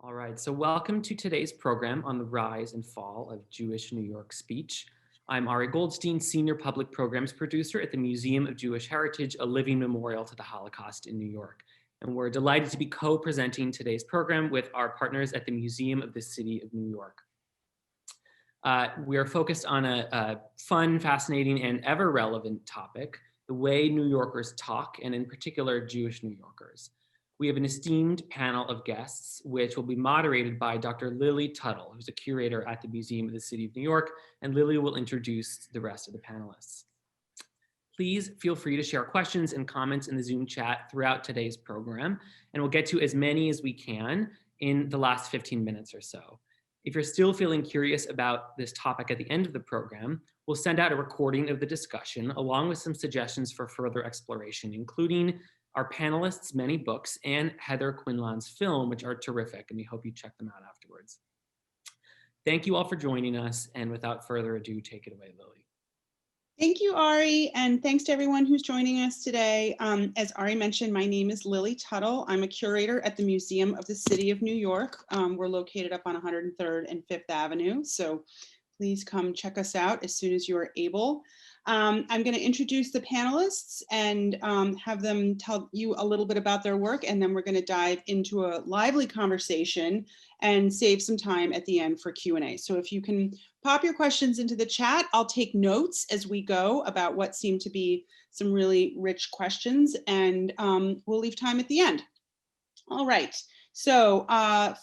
All right, so welcome to today's program on the rise and fall of Jewish New York speech. I'm Ari Goldstein, Senior Public Programs Producer at the Museum of Jewish Heritage, a living memorial to the Holocaust in New York. And we're delighted to be co-presenting today's program with our partners at the Museum of the City of New York. We are focused on a fun, fascinating, and ever relevant topic, the way New Yorkers talk, and in particular, Jewish New Yorkers. We have an esteemed panel of guests, which will be moderated by Dr. Lily Tuttle, who's a curator at the Museum of the City of New York, and Lily will introduce the rest of the panelists. Please feel free to share questions and comments in the Zoom chat throughout today's program, and we'll get to as many as we can in the last 15 minutes or so. If you're still feeling curious about this topic at the end of the program, we'll send out a recording of the discussion along with some suggestions for further exploration, including our panelists' many books and Heather Quinlan's film, which are terrific, and we hope you check them out afterwards. Thank you all for joining us, and without further ado, take it away, Lily. Thank you, Ari, and thanks to everyone who's joining us today. As Ari mentioned, my name is Lily Tuttle. I'm a curator at the Museum of the City of New York. We're located up on 103rd and 5th Avenue, so please come check us out as soon as you are able. I'm going to introduce the panelists and have them tell you a little bit about their work, and then we're going to dive into a lively conversation and save some time at the end for Q&A. So if you can pop your questions into the chat, I'll take notes as we go about what seem to be some really rich questions, and we'll leave time at the end. All right. So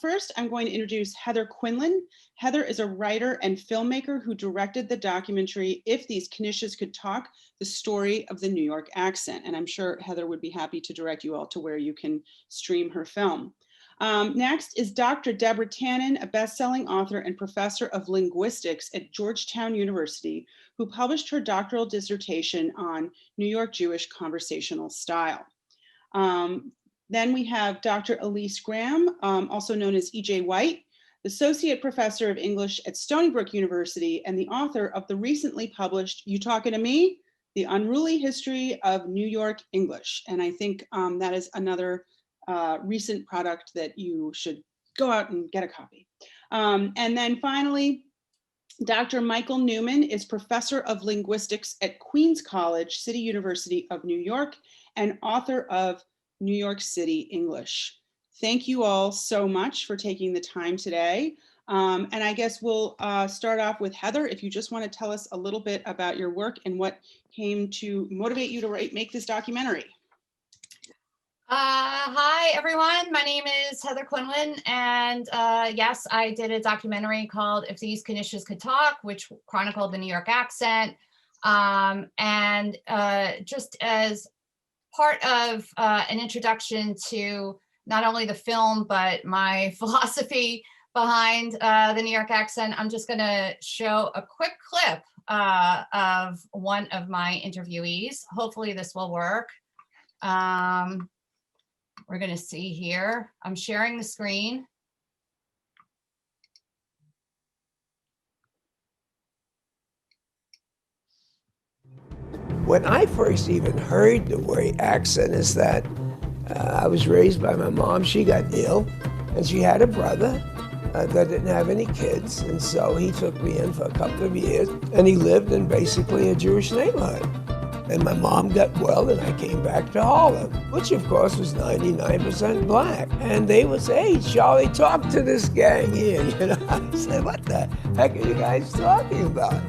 first, I'm going to introduce Heather Quinlan. Heather is a writer and filmmaker who directed the documentary If These Knishes Could Talk, the story of the New York accent. And I'm sure Heather would be happy to direct you all to where you can stream her film. Next is Dr. Deborah Tannen, a best-selling author and professor of linguistics at Georgetown University, who published her doctoral dissertation on New York Jewish Conversational Style. Then we have Dr. Elise Graham, also known as E.J. White, the Associate Professor of English at Stony Brook University and the author of the recently published You Talkin To Me, The Unruly History of New York English. And I think that is another recent product that you should go out and get a copy. And then finally, Dr. Michael Newman is Professor of Linguistics at Queens College, City University of New York, and author of New York City English. Thank you all so much for taking the time today. And I guess we'll start off with Heather, if you just want to tell us a little bit about your work and what came to motivate you to make this documentary. Hi, everyone. My name is Heather Quinlan, and yes, I did a documentary called If These Knishes Could Talk, which chronicled the New York accent. And just as part of an introduction to not only the film, but my philosophy behind the New York accent, I'm just going to show a quick clip of one of my interviewees. Hopefully this will work. We're going to see here. I'm sharing the screen. When I first even heard the word accent is that I was raised by my mom. She got ill and she had a brother that didn't have any kids. And so he took me in for a couple of years and he lived in basically a Jewish neighborhood. And my mom got well and I came back to Harlem, which of course was 99% black. And they would say, hey, Charlie, talk to this gang here. You know, I said, what the heck are you guys talking about?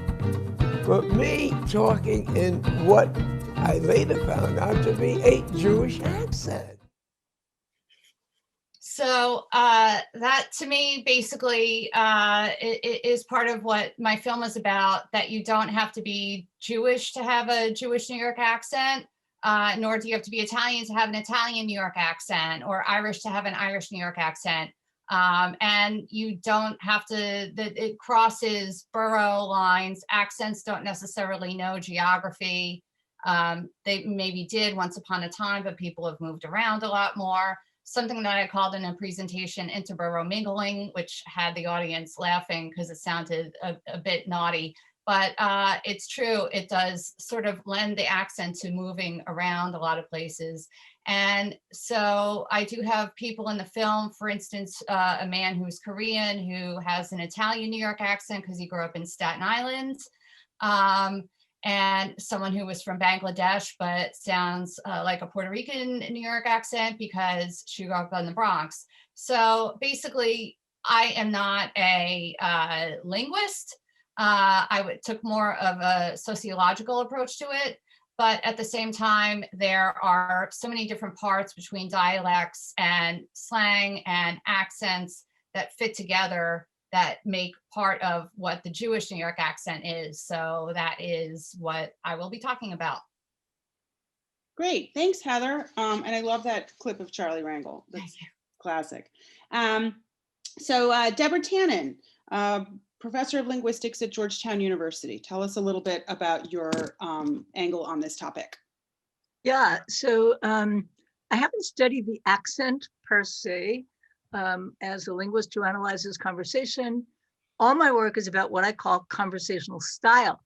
But me talking in what I later found out to be a Jewish accent. So that to me basically is part of what my film is about, that you don't have to be Jewish to have a Jewish New York accent, nor do you have to be Italian to have an Italian New York accent, or Irish to have an Irish New York accent. And you don't have to, it crosses borough lines. Accents don't necessarily know geography. They maybe did once upon a time, but people have moved around a lot more. Something that I called in a presentation interborough mingling, which had the audience laughing because it sounded a bit naughty. but it's true. It does sort of lend the accent to moving around a lot of places. And so I do have people in the film, for instance, a man who's Korean who has an Italian New York accent because he grew up in Staten Island. And someone who was from Bangladesh, but sounds like a Puerto Rican New York accent because she grew up in the Bronx. So basically, I am not a linguist. Took more of a sociological approach to it. But at the same time, there are so many different parts between dialects and slang and accents that fit together that make part of what the Jewish New York accent is. So that is what I will be talking about. Great, thanks, Heather. And I love that clip of Charlie Rangel. That's classic. So Deborah Tannen, Professor of Linguistics at Georgetown University. Tell us a little bit about your angle on this topic. Yeah, so I haven't studied the accent per se. As a linguist who analyzes conversation, all my work is about what I call conversational style.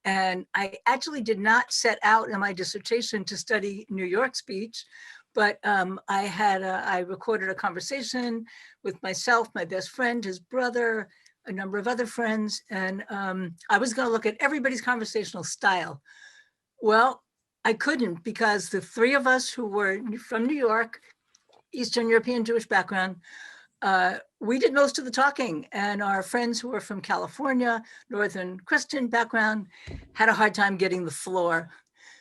And I actually did not set out in my dissertation to study New York speech, but I recorded a conversation with myself, my best friend, his brother, a number of other friends, and I was going to look at everybody's conversational style. Well, I couldn't, because the three of us who were from New York, Eastern European Jewish background, we did most of the talking, and our friends who were from California, Northern Christian background, had a hard time getting the floor.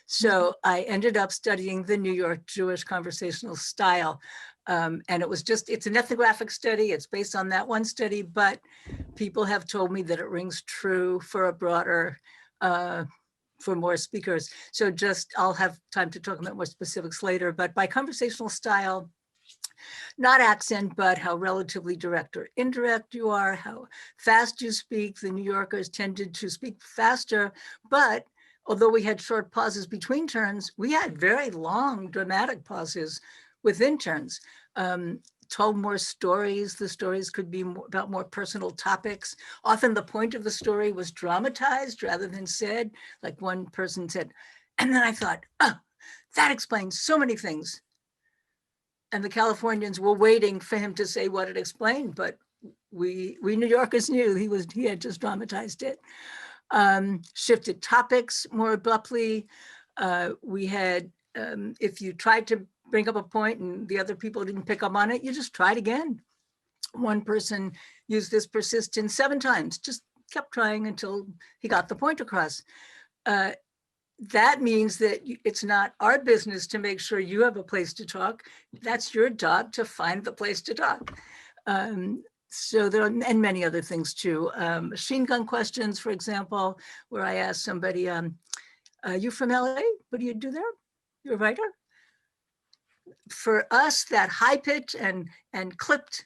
So I ended up studying the New York Jewish Conversational Style. And it's an ethnographic study. It's based on that one study, but people have told me that it rings true for a broader, for more speakers. So I'll have time to talk about more specifics later, but by conversational style, not accent, but how relatively direct or indirect you are, how fast you speak. The New Yorkers tended to speak faster, but although we had short pauses between turns, we had very long dramatic pauses within turns. Told more stories. The stories could be about more personal topics. Often the point of the story was dramatized rather than said. Like one person said, and then I thought, oh, that explains so many things. And the Californians were waiting for him to say what it explained, but we New Yorkers knew he had just dramatized it. Shifted topics more abruptly. We had, if you tried to bring up a point and the other people didn't pick up on it, you just tried again. One person used this persistence 7 times, just kept trying until he got the point across. That means that it's not our business to make sure you have a place to talk. That's your job to find the place to talk. So there are, and many other things too. Machine gun questions, for example, where I asked somebody, you from LA? What do you do there? You're a writer? For us, that high pitch and clipped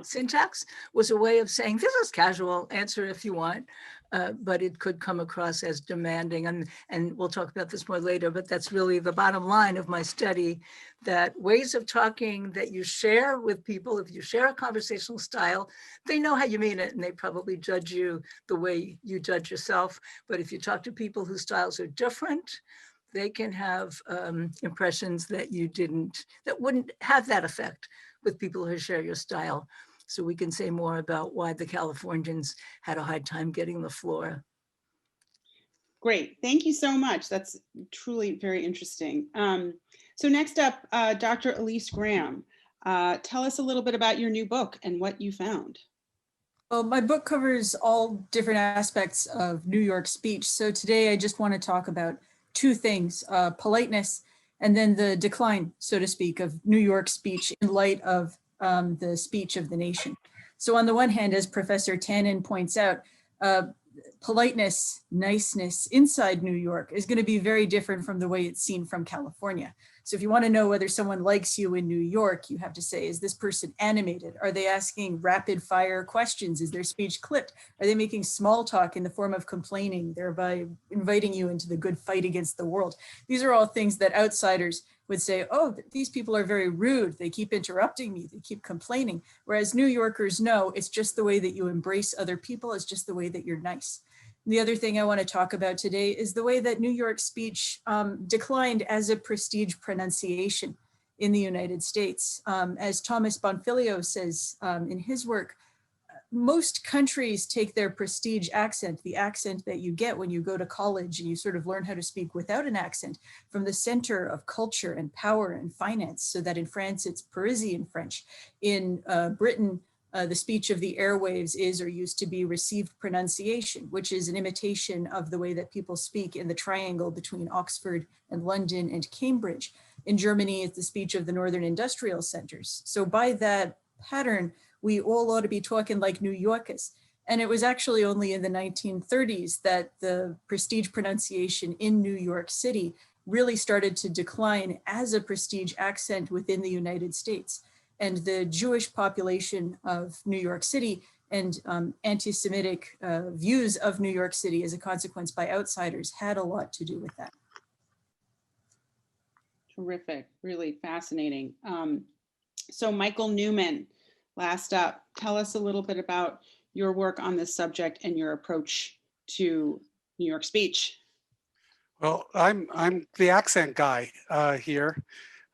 syntax was a way of saying, this is casual, answer if you want, but it could come across as demanding. And we'll talk about this more later, but that's really the bottom line of my study, that ways of talking that you share with people, if you share a conversational style, they know how you mean it and they probably judge you the way you judge yourself. But if you talk to people whose styles are different, they can have impressions that that wouldn't have that effect with people who share your style. So we can say more about why the Californians had a hard time getting the floor. Great, thank you so much. That's truly very interesting. So next up, Dr. Elise Graham. Tell us a little bit about your new book and what you found. Well, my book covers all different aspects of New York speech. So today I just want to talk about 2 things, politeness and then the decline, so to speak, of New York speech in light of the speech of the nation. So on the one hand, as Professor Tannen points out, politeness, niceness inside New York is going to be very different from the way it's seen from California. So if you want to know whether someone likes you in New York, you have to say, is this person animated? Are they asking rapid fire questions? Is their speech clipped? Are they making small talk in the form of complaining, thereby inviting you into the good fight against the world? These are all things that outsiders would say, oh, these people are very rude. They keep interrupting me. They keep complaining. Whereas New Yorkers know it's just the way that you embrace other people. It's just the way that you're nice. The other thing I want to talk about today is the way that New York speech declined as a prestige pronunciation in the United States. As Thomas Bonfiglio says in his work, most countries take their prestige accent, the accent that you get when you go to college and you sort of learn how to speak without an accent, from the center of culture and power and finance, so that in France it's Parisian French. In Britain, the speech of the airwaves is or used to be received pronunciation, which is an imitation of the way that people speak in the triangle between Oxford and London and Cambridge. In Germany, it's the speech of the Northern Industrial Centers. So by that pattern, we all ought to be talking like New Yorkers. And it was actually only in the 1930s that the prestige pronunciation in New York City really started to decline as a prestige accent within the United States. And the Jewish population of New York City and anti-Semitic views of New York City as a consequence by outsiders had a lot to do with that. Terrific, really fascinating. So Michael Newman, last up, tell us a little bit about your work on this subject and your approach to New York speech. Well, I'm the accent guy here.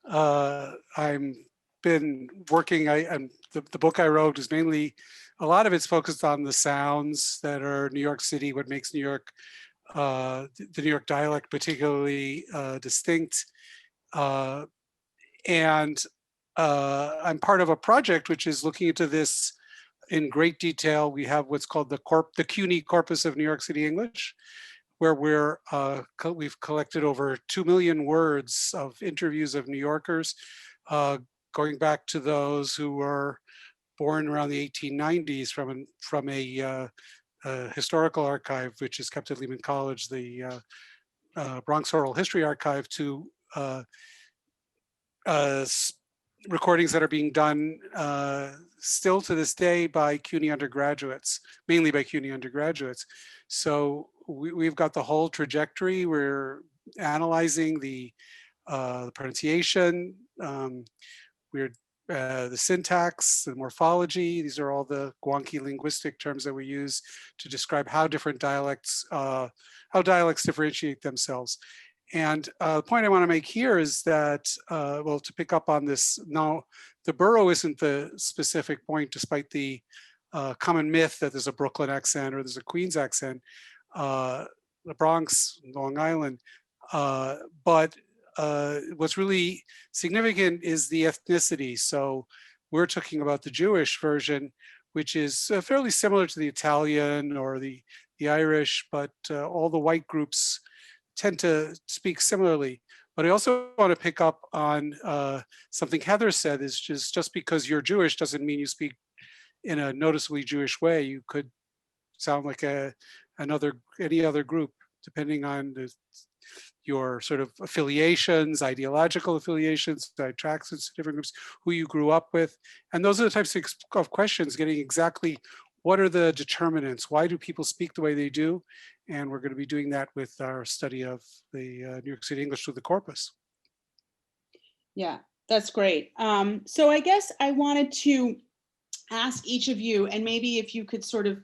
I'm been working. The book I wrote is mainly, a lot of it's focused on the sounds that are New York City, what makes New York, the New York dialect particularly distinct. And I'm part of a project which is looking into this in great detail. We have what's called the CUNY Corpus of New York City English, where we've collected over 2 million words of interviews of New Yorkers, going back to those who were born around the 1890s from a historical archive, which is kept at Lehman College, the Bronx Oral History Archive, to recordings that are being done still to this day by CUNY undergraduates, mainly by CUNY undergraduates. So we've got the whole trajectory. We're analyzing the pronunciation, the syntax, the morphology. These are all the wonky linguistic terms that we use to describe how different dialects, differentiate themselves. And the point I want to make here is that, well, to pick up on this, no, the borough isn't the specific point, despite the common myth that there's a Brooklyn accent or there's a Queens accent, the Bronx, Long Island. But what's really significant is the ethnicity. So we're talking about the Jewish version, which is fairly similar to the Italian or the Irish, but all the white groups tend to speak similarly. But I also want to pick up on something Heather said, is just because you're Jewish doesn't mean you speak in a noticeably Jewish way. You could sound like any other group, depending on your sort of affiliations, ideological affiliations, attractions to different groups, who you grew up with. And those are the types of questions, getting exactly what are the determinants? Why do people speak the way they do? And we're going to be doing that with our study of the New York City English through the corpus. Yeah, that's great. So I guess I wanted to ask each of you, and maybe if you could sort of,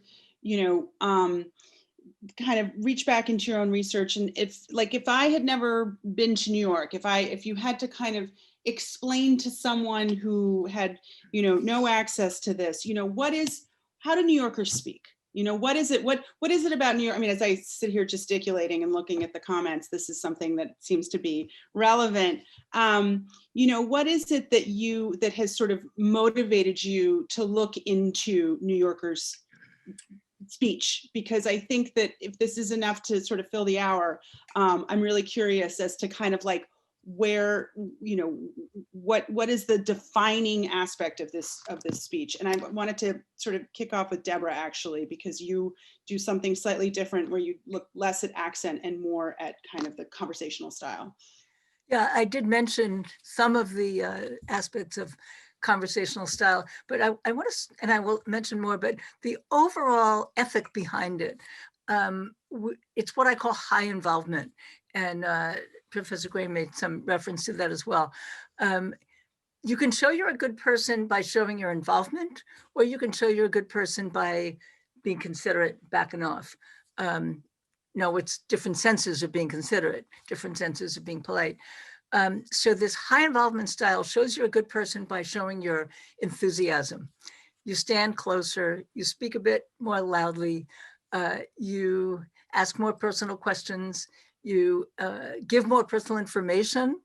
kind of reach back into your own research, and if I had never been to New York, if you had to kind of explain to someone who had no access to this, how do New Yorkers speak? What is it? What is it about New York? I mean, as I sit here gesticulating and looking at the comments, this is something that seems to be relevant. What is it that has sort of motivated you to look into New Yorkers' speech? Because I think that if this is enough to sort of fill the hour, I'm really curious as to kind of like where, what is the defining aspect of this speech? And I wanted to sort of kick off with Deborah, actually, because you do something slightly different where you look less at accent and more at kind of the conversational style. Yeah, I did mention some of the aspects of conversational style, but I want to, and I will mention more, but the overall ethic behind it, it's what I call high involvement. And Professor Graham made some reference to that as well. You can show you're a good person by showing your involvement, or you can show you're a good person by being considerate, backing off. no, it's different senses of being considerate, different senses of being polite. So this high involvement style shows you're a good person by showing your enthusiasm. You stand closer, you speak a bit more loudly, you ask more personal questions, you give more personal information.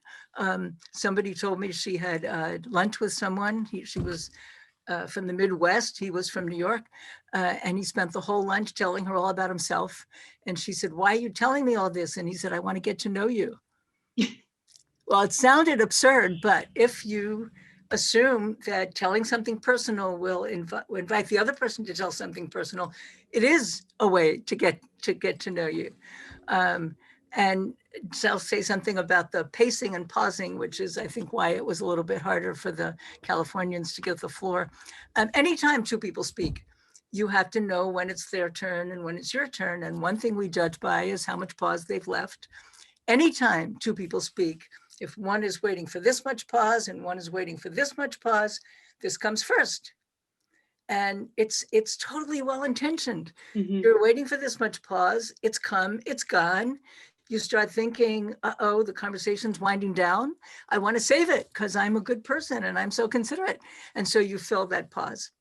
Somebody told me she had lunch with someone. She was from the Midwest. He was from New York. And he spent the whole lunch telling her all about himself. And she said, "Why are you telling me all this?" And he said, "I want to get to know you." Well, it sounded absurd, but if you assume that telling something personal will invite the other person to tell something personal, it is a way to get to know you. And I'll say something about the pacing and pausing, which is, I think, why it was a little bit harder for the Californians to get the floor. Anytime two people speak, you have to know when it's their turn and when it's your turn. And one thing we judge by is how much pause they've left. Anytime two people speak, if one is waiting for this much pause and one is waiting for this much pause, this comes first. And it's totally well-intentioned. You're waiting for this much pause, it's come, it's gone. You start thinking, uh-oh, the conversation's winding down. I want to save it because I'm a good person and I'm so considerate. And so you fill that pause.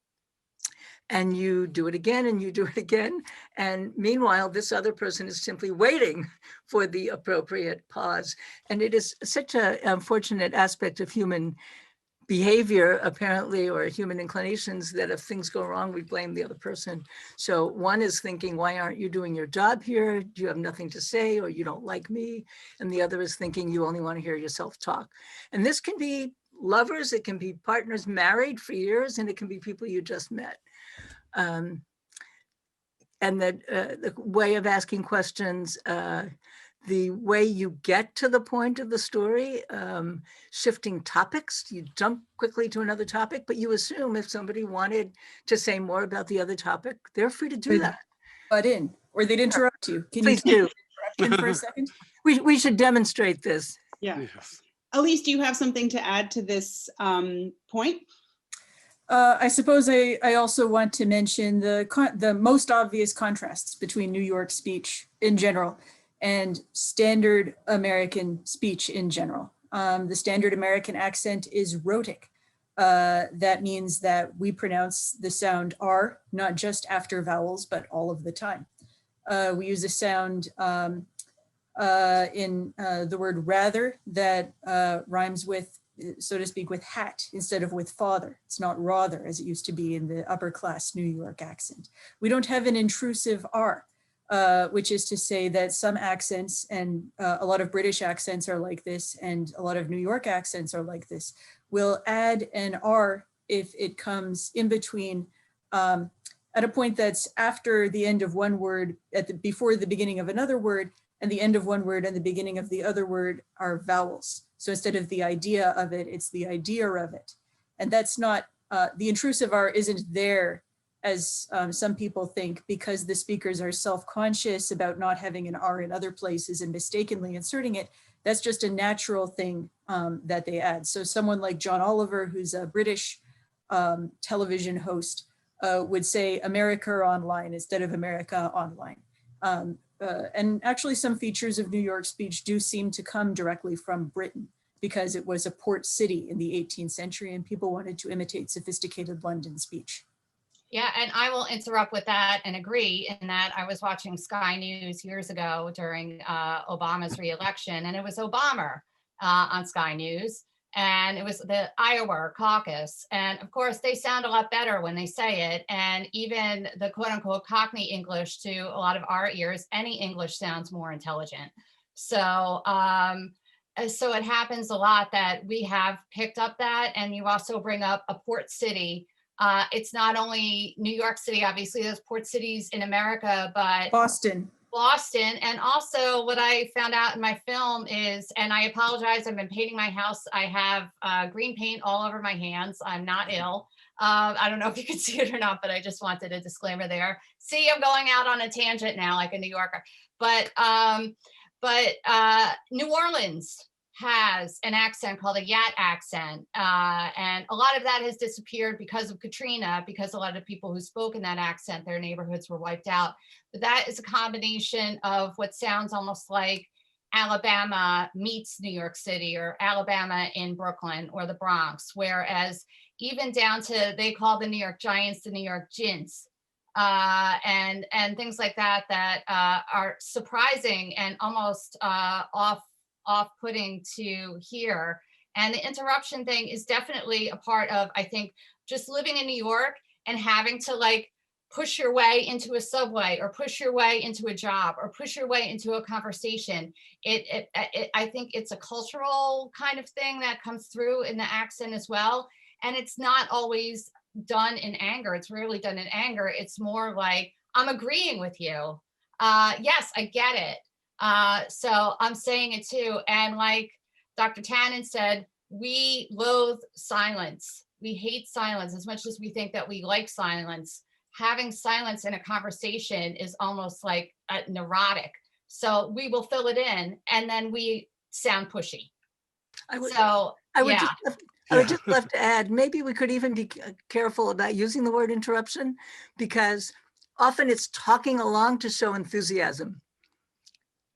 And you do it again and you do it again. And meanwhile, this other person is simply waiting for the appropriate pause. And it is such an unfortunate aspect of human behavior, apparently, or human inclinations, that if things go wrong, we blame the other person. So one is thinking, why aren't you doing your job here? Do you have nothing to say, or you don't like me? And the other is thinking, you only want to hear yourself talk. And this can be lovers, it can be partners married for years, and it can be people you just met. And the way of asking questions, the way you get to the point of the story, shifting topics, you jump quickly to another topic, but you assume if somebody wanted to say more about the other topic, they're free to do that. Butt in, or they'd interrupt you. Can Please you do. interrupt for a second? We should demonstrate this. Yeah. Yes. Elise, do you have something to add to this point? I suppose I also want to mention the most obvious contrasts between New York speech in general and standard American speech in general. The standard American accent is rhotic. That means that we pronounce the sound R, not just after vowels, but all of the time. We use a sound in the word rather that rhymes with, so to speak, with hat instead of with father. It's not rather as it used to be in the upper class New York accent. We don't have an intrusive R, which is to say that some accents, and a lot of British accents are like this, and a lot of New York accents are like this, will add an R if it comes in between at a point that's after the end of one word, before the beginning of another word, and the end of one word and the beginning of the other word are vowels. So instead of the idea of it, it's the idea of it. And that's not, the intrusive R isn't there as some people think, because the speakers are self-conscious about not having an R in other places and mistakenly inserting it. That's just a natural thing that they add. So someone like John Oliver, who's a British television host, would say America Online instead of America Online. And actually some features of New York speech do seem to come directly from Britain, because it was a port city in the 18th century and people wanted to imitate sophisticated London speech. Yeah, and I will interrupt with that and agree in that I was watching Sky News years ago during Obama's re-election, and it was Obama on Sky News, and it was the Iowa caucus. And of course, they sound a lot better when they say it. And even the quote unquote Cockney English, to a lot of our ears, any English sounds more intelligent. So, so it happens a lot that we have picked up that. And you also bring up a port city. It's not only New York City, obviously there's port cities in America, but Boston. And also what I found out in my film is, and I apologize, I've been painting my house. I have green paint all over my hands. I'm not ill. I don't know if you can see it or not, but I just wanted a disclaimer there. See, I'm going out on a tangent now, like a New Yorker. But New Orleans, has an accent called a Yat accent. And a lot of that has disappeared because of Katrina, because a lot of people who spoke in that accent, their neighborhoods were wiped out. But that is a combination of what sounds almost like Alabama meets New York City, or Alabama in Brooklyn or the Bronx, whereas even down to, they call the New York Giants the New York Gents, and things like that that are surprising and almost off-putting to hear. And the interruption thing is definitely a part of, I think, just living in New York and having to like push your way into a subway, or push your way into a job, or push your way into a conversation. I think it's a cultural kind of thing that comes through in the accent as well. And it's not always done in anger. It's rarely done in anger. It's more like, I'm agreeing with you. Yes, I get it. So I'm saying it too. And like Dr. Tannen said, we loathe silence. We hate silence as much as we think that we like silence. Having silence in a conversation is almost like neurotic. So we will fill it in, and then we sound pushy. I would just love to add, maybe we could even be careful about using the word interruption, because often it's talking along to show enthusiasm.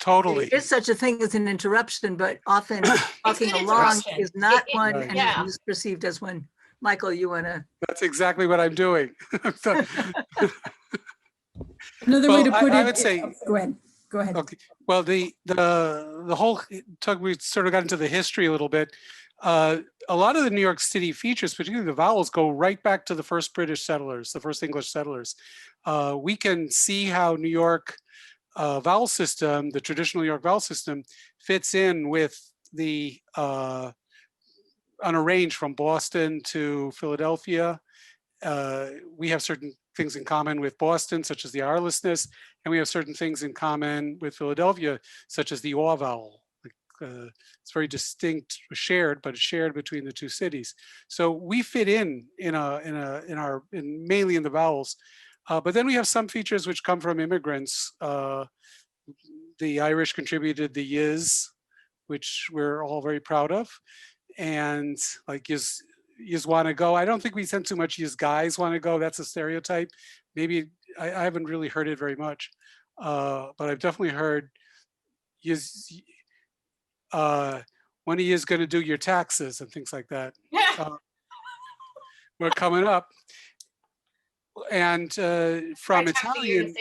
Totally. There is such a thing as an interruption, but often talking along is not one, and is perceived as one. Michael, you want to? That's exactly what I'm doing. Another way to put it, I would say, go ahead. Go ahead. Okay. Well, the whole talk, we sort of got into the history a little bit. A lot of the New York City features, particularly the vowels, go right back to the first British settlers, the first English settlers. We can see how New York vowel system, the traditional New York vowel system, fits in with the on a range from Boston to Philadelphia. We have certain things in common with Boston, such as the R-lessness, and we have certain things in common with Philadelphia, such as the aw vowel. It's very distinct, shared, but it's shared between the two cities. So we fit in mainly in the vowels, but then we have some features which come from immigrants. The Irish contributed the yiz, which we're all very proud of. And like yiz want to go. I don't think we send too much yiz guys want to go. That's a stereotype. Maybe I haven't really heard it very much, but I've definitely heard yiz. When he is going to do your taxes and things like that. We're coming up. And from Italian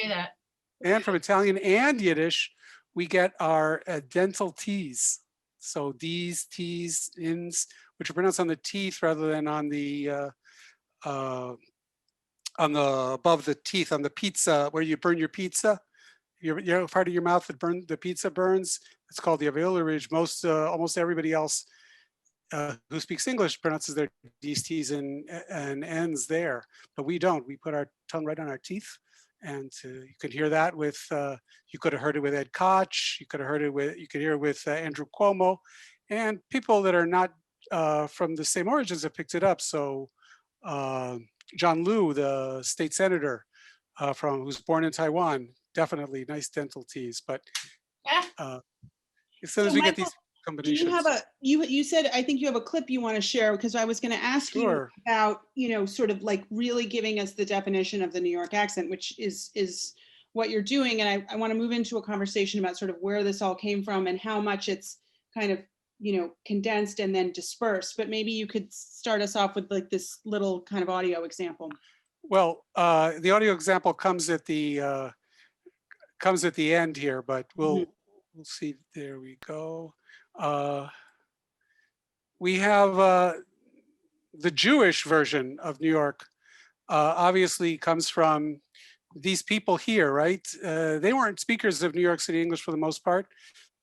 and Yiddish, we get our dental T's. So these T's, ins, which are pronounced on the teeth rather than on the above the teeth on the pizza where you burn your pizza. Your part of your mouth that the pizza burns. It's called the alveolar ridge. Almost everybody else who speaks English pronounces their D's, T's, and N's there, but we don't. We put our tongue right on our teeth, and you can hear that with. You could have heard it with Ed Koch. You could have heard it with. You could hear it with Andrew Cuomo, and people that are not from the same origins have picked it up. So John Liu, the state senator who's born in Taiwan, definitely nice dental T's, but. As soon as we get these combinations. Do you have you said, I think you have a clip you want to share, because I was going to ask you about, sort of like really giving us the definition of the New York accent, which is what you're doing. And I want to move into a conversation about sort of where this all came from and how much it's kind of, condensed and then dispersed. But maybe you could start us off with like this little kind of audio example. Well, the audio example comes at the end here, but we'll see. There we go. We have the Jewish version of New York. Obviously, comes from these people here, right? They weren't speakers of New York City English for the most part.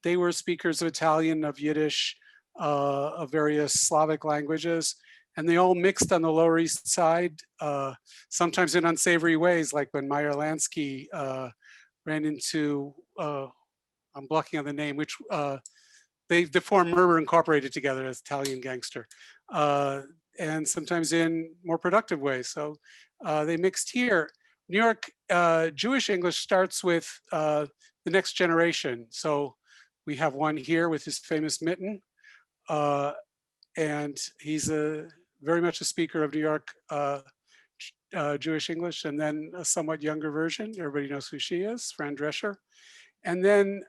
They were speakers of Italian, of Yiddish, of various Slavic languages, and they all mixed on the Lower East Side, sometimes in unsavory ways, like when Meyer Lansky ran into. I'm blocking on the name, which they formed Murmur Incorporated together as Italian gangster, and sometimes in more productive ways. So they mixed here. New York Jewish English starts with the next generation. So we have one here with his famous mitten. And he's very much a speaker of New York Jewish English, and then a somewhat younger version. Everybody knows who she is, Fran Drescher. And then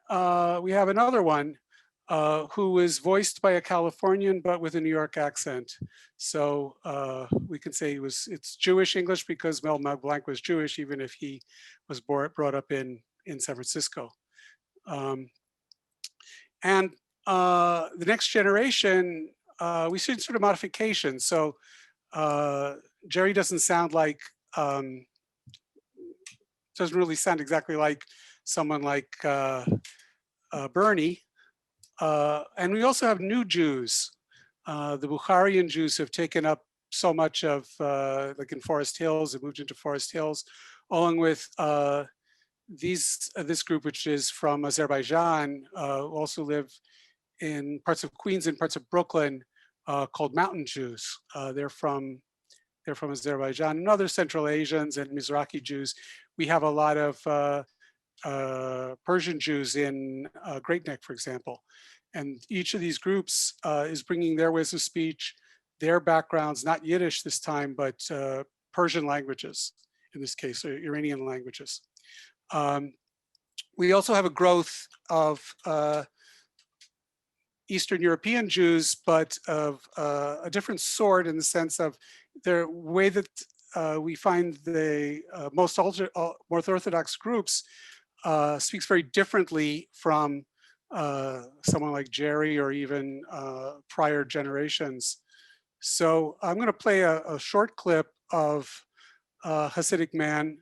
we have another one who was voiced by a Californian, but with a New York accent. So we can say it's Jewish English because Mel Blanc was Jewish, even if he was brought up in San Francisco. And the next generation, we see sort of modifications. So Jerry doesn't sound like, doesn't really sound exactly like someone like Bernie. And we also have new Jews. The Bukharian Jews have taken up so much of, like in Forest Hills, have moved into Forest Hills, along with this group, which is from Azerbaijan, also live in parts of Queens and parts of Brooklyn, called Mountain Jews. They're from Azerbaijan, and other Central Asians and Mizrahi Jews. We have a lot of Persian Jews in Great Neck, for example. And each of these groups is bringing their ways of speech, their backgrounds, not Yiddish this time, but Persian languages, in this case, or Iranian languages. We also have a growth of Eastern European Jews, but of a different sort, in the sense of their way that we find the most Orthodox groups speaks very differently from someone like Jerry or even prior generations. So I'm going to play a short clip of a Hasidic man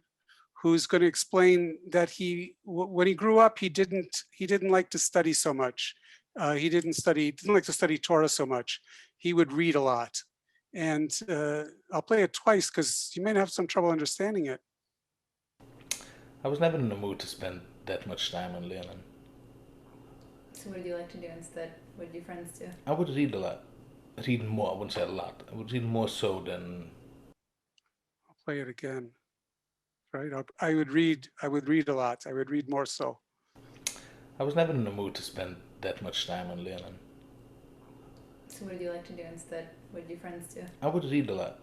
who's going to explain that when he grew up, he didn't like to study so much. He didn't like to study Torah so much. He would read a lot. And I'll play it twice because you may have some trouble understanding it. I was never in the mood to spend that much time on learning. So what did you like to do instead? What did your friends do? I would read a lot. Read more, I wouldn't say a lot. I would read more so than... I'll play it again. Right, I would read a lot. I would read more so. I was never in the mood to spend that much time on learning. So what did you like to do instead? What did your friends do? I would read a lot.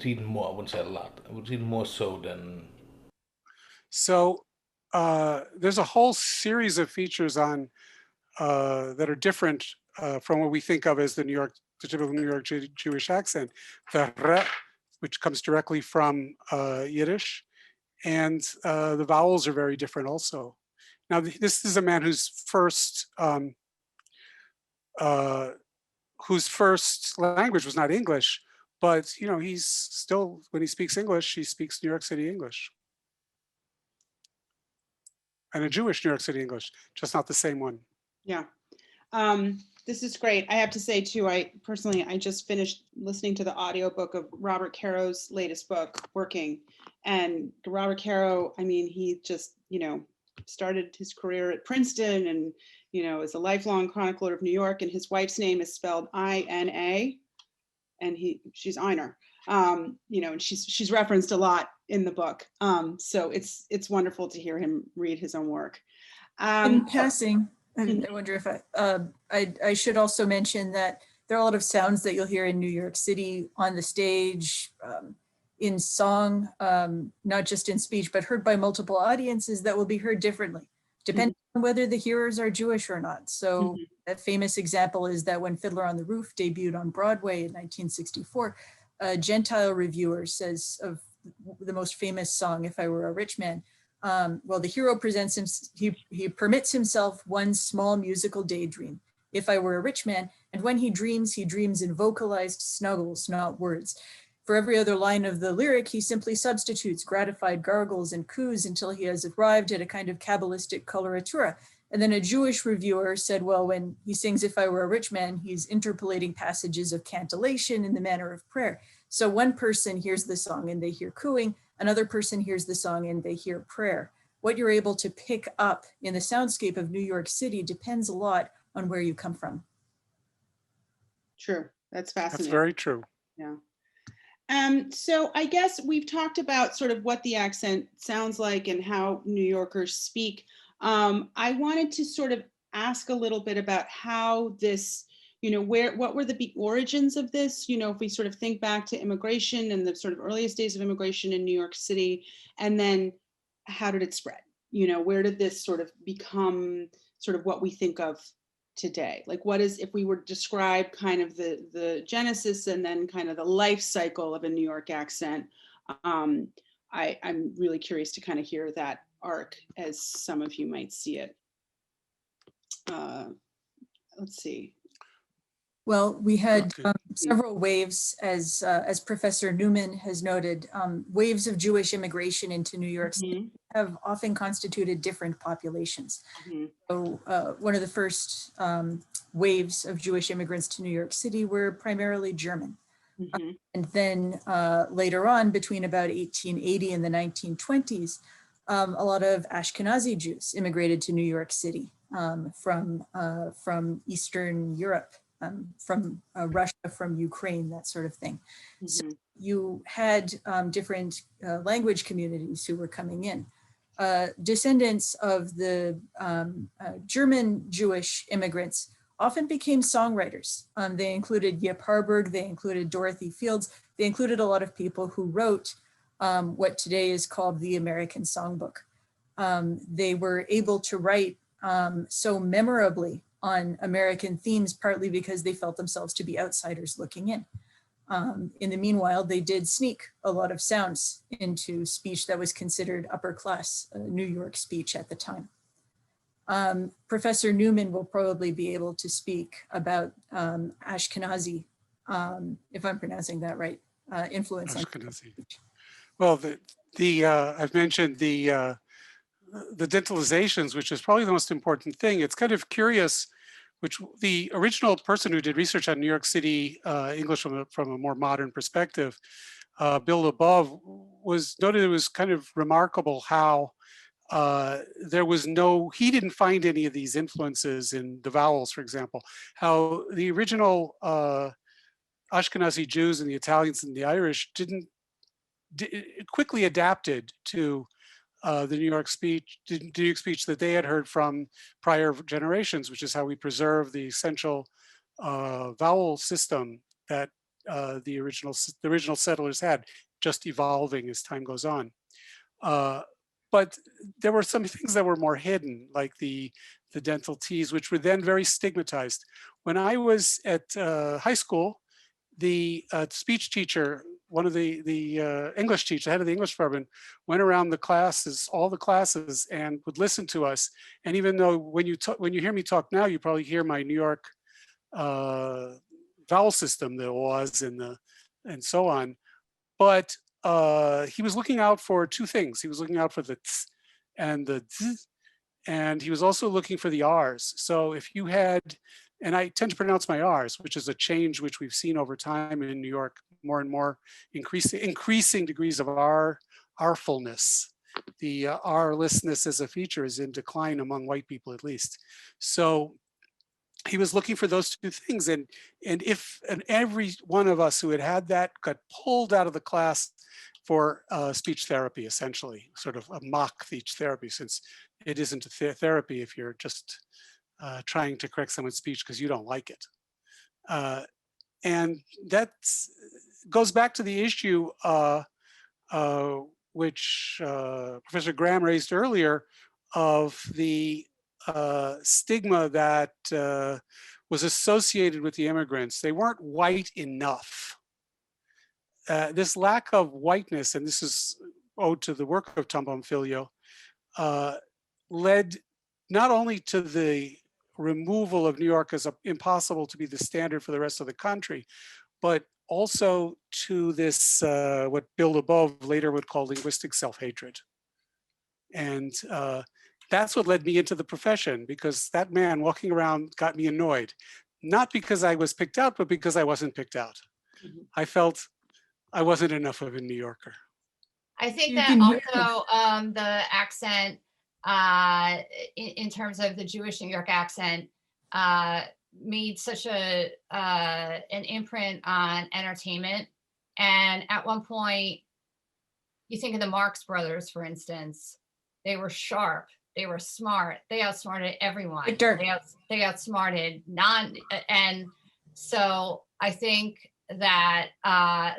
Read more, I wouldn't say a lot. I would read more so than... So there's a whole series of features on that are different from what we think of as the typical New York Jewish accent. The re, which comes directly from Yiddish, and the vowels are very different also. Now, this is a man whose first language was not English, but he's still, when he speaks English, he speaks New York City English. And a Jewish New York City English, just not the same one. Yeah. This is great. I have to say too, I just finished listening to the audiobook of Robert Caro's latest book, Working. And Robert Caro, I mean, he just, started his career at Princeton and, is a lifelong chronicler of New York, and his wife's name is spelled I-N-A, and she's Einer. And she's referenced a lot in the book. So it's wonderful to hear him read his own work. In passing, I wonder if I should also mention that there are a lot of sounds that you'll hear in New York City on the stage, in song, not just in speech, but heard by multiple audiences that will be heard differently, depending on whether the hearers are Jewish or not. So a famous example is that when Fiddler on the Roof debuted on Broadway in 1964, a Gentile reviewer says of the most famous song, If I Were a Rich Man, well, the hero presents him, he permits himself one small musical daydream. If I were a rich man, and when he dreams in vocalized snuggles, not words. For every other line of the lyric, he simply substitutes gratified gargles and coos until he has arrived at a kind of Kabbalistic coloratura. And then a Jewish reviewer said, well, when he sings If I Were a Rich Man, he's interpolating passages of cantillation in the manner of prayer. So one person hears the song and they hear cooing, another person hears the song and they hear prayer. What you're able to pick up in the soundscape of New York City depends a lot on where you come from. True, that's fascinating. That's very true. Yeah. So I guess we've talked about sort of what the accent sounds like and how New Yorkers speak. I wanted to sort of ask a little bit about how this, what were the origins of this? If we sort of think back to immigration and the sort of earliest days of immigration in New York City, and then how did it spread? Where did this sort of become sort of what we think of today? Like, what is, if we were to describe kind of the genesis and then kind of the life cycle of a New York accent, I'm really curious to kind of hear that arc as some of you might see it. Let's see. Well, we had several waves, as Professor Newman has noted. Waves of Jewish immigration into New York City have often constituted different populations. So one of the first waves of Jewish immigrants to New York City were primarily German. And then later on, between about 1880 and the 1920s, a lot of Ashkenazi Jews immigrated to New York City from Eastern Europe. From Russia, from Ukraine, that sort of thing. So you had different language communities who were coming in. Descendants of the German Jewish immigrants often became songwriters. They included Yip Harburg, they included Dorothy Fields, they included a lot of people who wrote what today is called the American Songbook. They were able to write so memorably on American themes, partly because they felt themselves to be outsiders looking in. In the meanwhile, they did sneak a lot of sounds into speech that was considered upper class New York speech at the time. Professor Newman will probably be able to speak about Ashkenazi, if I'm pronouncing that right, influence Ashkenazi. Well, I've mentioned the dentalizations, which is probably the most important thing. It's kind of curious, which the original person who did research on New York City English from a more modern perspective, Bill Above, noted it was kind of remarkable how he didn't find any of these influences in the vowels, for example, how the original Ashkenazi Jews and the Italians and the Irish quickly adapted to the New York speech that they had heard from prior generations, which is how we preserve the essential vowel system that the original settlers had, just evolving as time goes on. But there were some things that were more hidden, like the dental T's, which were then very stigmatized. When I was at high school, the speech teacher, one of the English teacher, head of the English department, went around all the classes, and would listen to us. And even though when you hear me talk now, you probably hear my New York vowel system, the was and so on. But he was looking out for two things. He was looking out for the ts and the z, and he was also looking for the r's. So if you had, and I tend to pronounce my r's, which is a change which we've seen over time in New York, more and more increasing degrees of R-fulness. The R-lessness as a feature is in decline among white people, at least. So he was looking for those two things, and every one of us who had that got pulled out of the class for speech therapy, essentially, sort of a mock speech therapy, since it isn't a therapy if you're just trying to correct someone's speech because you don't like it. And that goes back to the issue which Professor Graham raised earlier, of the stigma that was associated with the immigrants. They weren't white enough. This lack of whiteness, and this is owed to the work of Tom Bonfiglio, led not only to the removal of New York as impossible to be the standard for the rest of the country, but also to this, what Bill Above later would call linguistic self-hatred. And that's what led me into the profession, because that man walking around got me annoyed, not because I was picked out, but because I wasn't picked out. I felt I wasn't enough of a New Yorker. I think that also the accent, in terms of the Jewish New York accent, made such an imprint on entertainment. And at one point, you think of the Marx Brothers, for instance, they were sharp, they were smart, they outsmarted everyone. They outsmarted and So I think that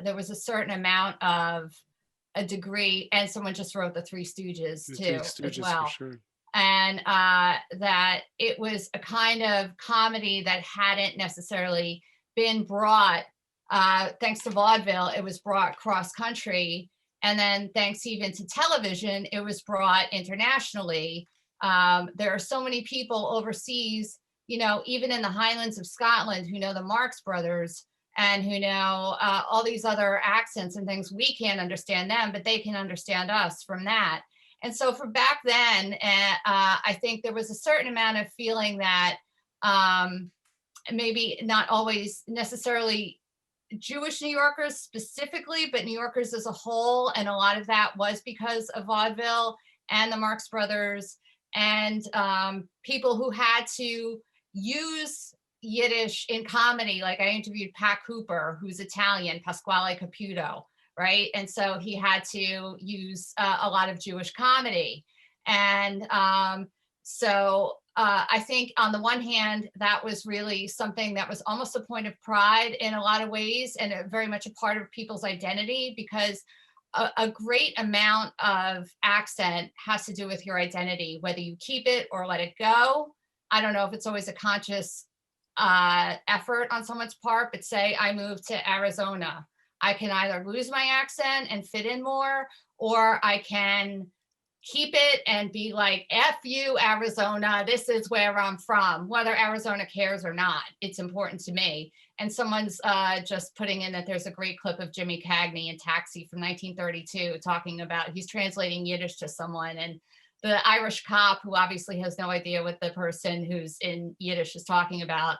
there was a certain amount of a degree, and someone just wrote the Three Stooges The too, Three as Stooges, well. for sure. And that it was a kind of comedy that hadn't necessarily been brought, thanks to vaudeville, it was brought cross country. And then thanks even to television, it was brought internationally. There are so many people overseas, you know, even in the Highlands of Scotland, who know the Marx Brothers and who know all these other accents and things. We can't understand them, but they can understand us from that. And so from back then, I think there was a certain amount of feeling that maybe not always necessarily Jewish New Yorkers specifically, but New Yorkers as a whole. And a lot of that was because of vaudeville and the Marx Brothers and people who had to use Yiddish in comedy. Like I interviewed Pat Cooper, who's Italian, Pasquale Caputo, right? And so he had to use a lot of Jewish comedy. And I think on the one hand, that was really something that was almost a point of pride in a lot of ways, and very much a part of people's identity, because a great amount of accent has to do with your identity, whether you keep it or let it go. I don't know if it's always a conscious effort on someone's part, but say I moved to Arizona, I can either lose my accent and fit in more, or I can keep it and be like, F you, Arizona, this is where I'm from, whether Arizona cares or not. It's important to me. And someone's just putting in that there's a great clip of Jimmy Cagney in Taxi from 1932 talking about, he's translating Yiddish to someone, and the Irish cop, who obviously has no idea what the person who's in Yiddish is talking about,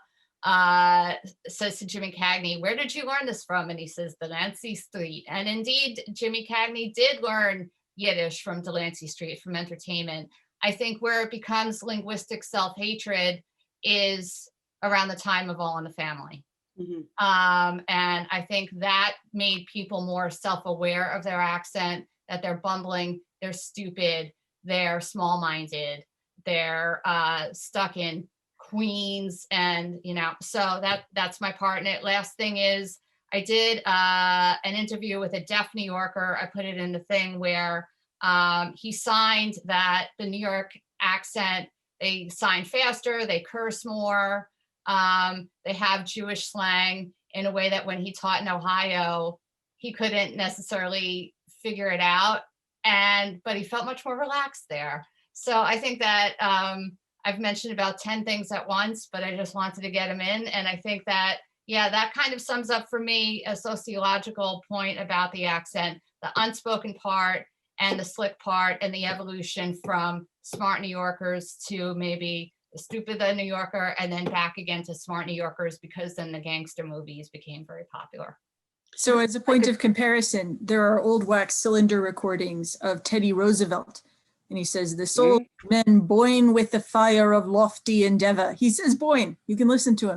says to Jimmy Cagney, where did you learn this from? And he says, Delancey Street. And indeed, Jimmy Cagney did learn Yiddish from Delancey Street, from entertainment. I think where it becomes linguistic self-hatred is around the time of All in the Family. Mm-hmm. And I think that made people more self-aware of their accent, that they're bumbling, they're stupid, they're small-minded, they're stuck in Queens, and you know, so that's my part in it. Last thing is, I did an interview with a deaf New Yorker. I put it in the thing where he signed that the New York accent, they sign faster, they curse more, they have Jewish slang in a way that when he taught in Ohio, he couldn't necessarily figure it out, but he felt much more relaxed there. So I think that I've mentioned about 10 things at once, but I just wanted to get them in. And I think that, yeah, that kind of sums up for me a sociological point about the accent, the unspoken part and the slick part, and the evolution from smart New Yorkers to maybe the stupid New Yorker, and then back again to smart New Yorkers, because then the gangster movies became very popular. So as a point of comparison, there are old wax cylinder recordings of Teddy Roosevelt. And he says, the soul of men boin with the fire of lofty endeavor. He says boin, you can listen to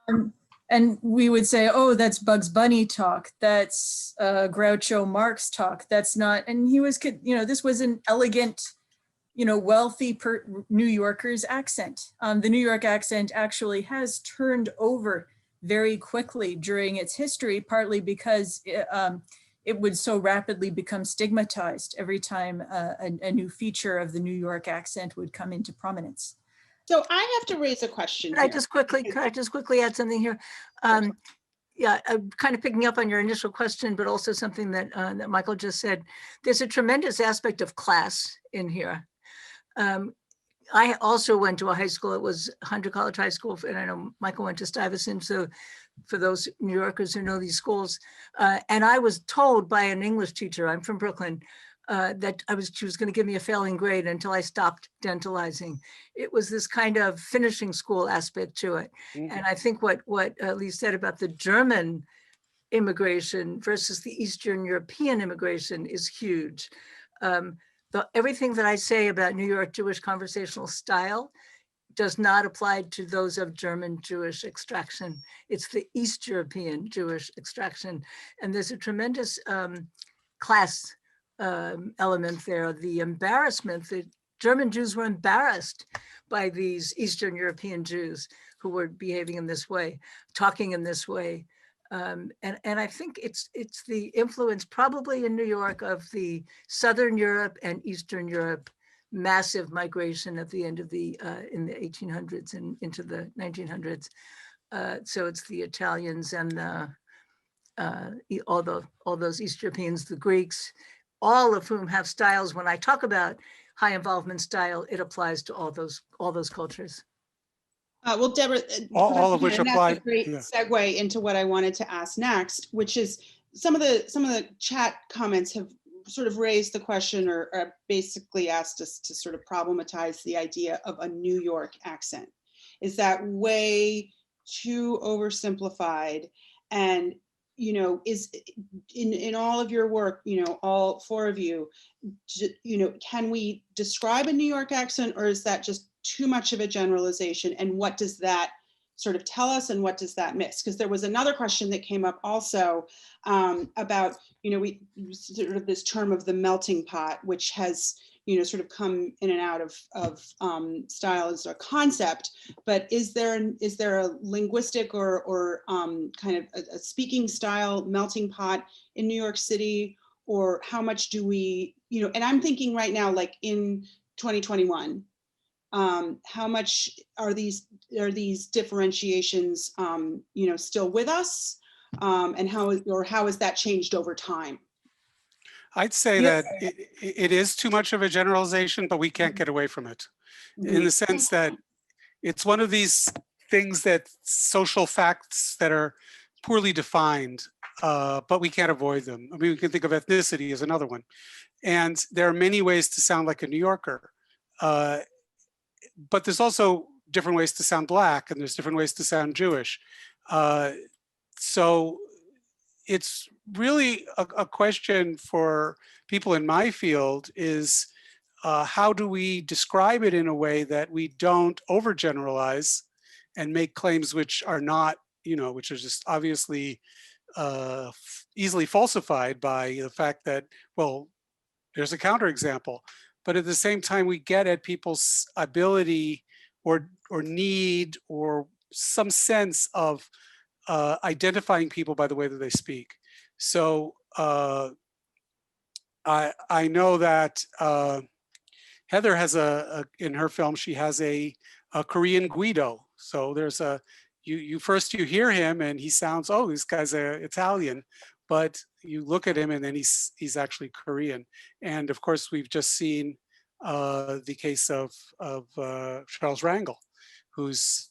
him. And we would say, oh, that's Bugs Bunny talk. That's Groucho Marx talk. That's not, and he was, you know, this was an elegant, you know, wealthy New Yorker's accent. The New York accent actually has turned over very quickly during its history, partly because it would so rapidly become stigmatized every time a new feature of the New York accent would come into prominence. So I have to raise a question. Could I just quickly add something here? Yeah, kind of picking up on your initial question, but also something that that Michael just said. There's a tremendous aspect of class in here. I also went to a high school. It was Hunter College High School, and I know Michael went to Stuyvesant. So for those New Yorkers who know these schools, and I was told by an English teacher, I'm from Brooklyn, that she was going to give me a failing grade until I stopped dentalizing. It was this kind of finishing school aspect to it. Mm-hmm. And I think what Elise said about the German immigration versus the Eastern European immigration is huge. Everything that I say about New York Jewish conversational style does not apply to those of German Jewish extraction. It's the East European Jewish extraction. And there's a tremendous class element there. The embarrassment that German Jews were embarrassed by these Eastern European Jews who were behaving in this way, talking in this way. And I think it's the influence probably in New York of the Southern Europe and Eastern Europe massive migration at the end of in the 1800s and into the 1900s. So it's the Italians and all those East Europeans, the Greeks, all of whom have styles. When I talk about high involvement style, it applies to all those cultures. Well, Deborah, all of which and apply. that's a great segue into what I wanted to ask next, which is some of the chat comments have sort of raised the question or basically asked us to sort of problematize the idea of a New York accent. Is that way too oversimplified? And, you know, is in all of your work, you know, all four of you, you know, can we describe a New York accent, or is that just too much of a generalization? And what does that sort of tell us, and what does that miss? Because there was another question that came up also about, you know, we sort of this term of the melting pot, which has, you know, sort of come in and out of style as a concept. But is there a linguistic or kind of a speaking style melting pot in New York City? Or how much do we, you know, and I'm thinking right now, like in 2021, how much are these differentiations, you know, still with us, and how has that changed over time? I'd say that it is too much of a generalization, but we can't get away from it, in the sense that it's one of these things that social facts that are poorly defined, but we can't avoid them. I mean, we can think of ethnicity as another one, and there are many ways to sound like a New Yorker. But there's also different ways to sound Black, and there's different ways to sound Jewish. So it's really a question for people in my field is how do we describe it in a way that we don't overgeneralize and make claims which are not, you know, which are just obviously easily falsified by the fact that, well, there's a counterexample. But at the same time, we get at people's ability or need or some sense of identifying people by the way that they speak. So I know that Heather has in her film, she has a Korean Guido. So there's you hear him and he sounds, oh, this guy's Italian, but you look at him and then he's actually Korean. And of course, we've just seen the case of Charles Rangel, who's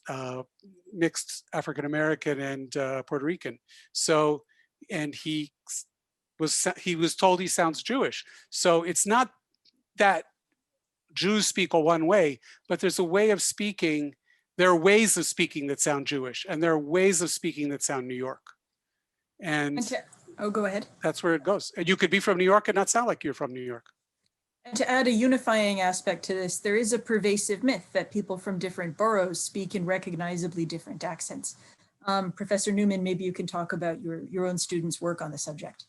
mixed African-American and Puerto Rican. So, and he was told he sounds Jewish. So it's not that Jews speak a one way, but there's a way of speaking. There are ways of speaking that sound Jewish, and there are ways of speaking that sound New York. And go ahead. That's where it goes. And you could be from New York and not sound like you're from New York. And to add a unifying aspect to this, there is a pervasive myth that people from different boroughs speak in recognizably different accents. Professor Newman, maybe you can talk about your own students' work on the subject.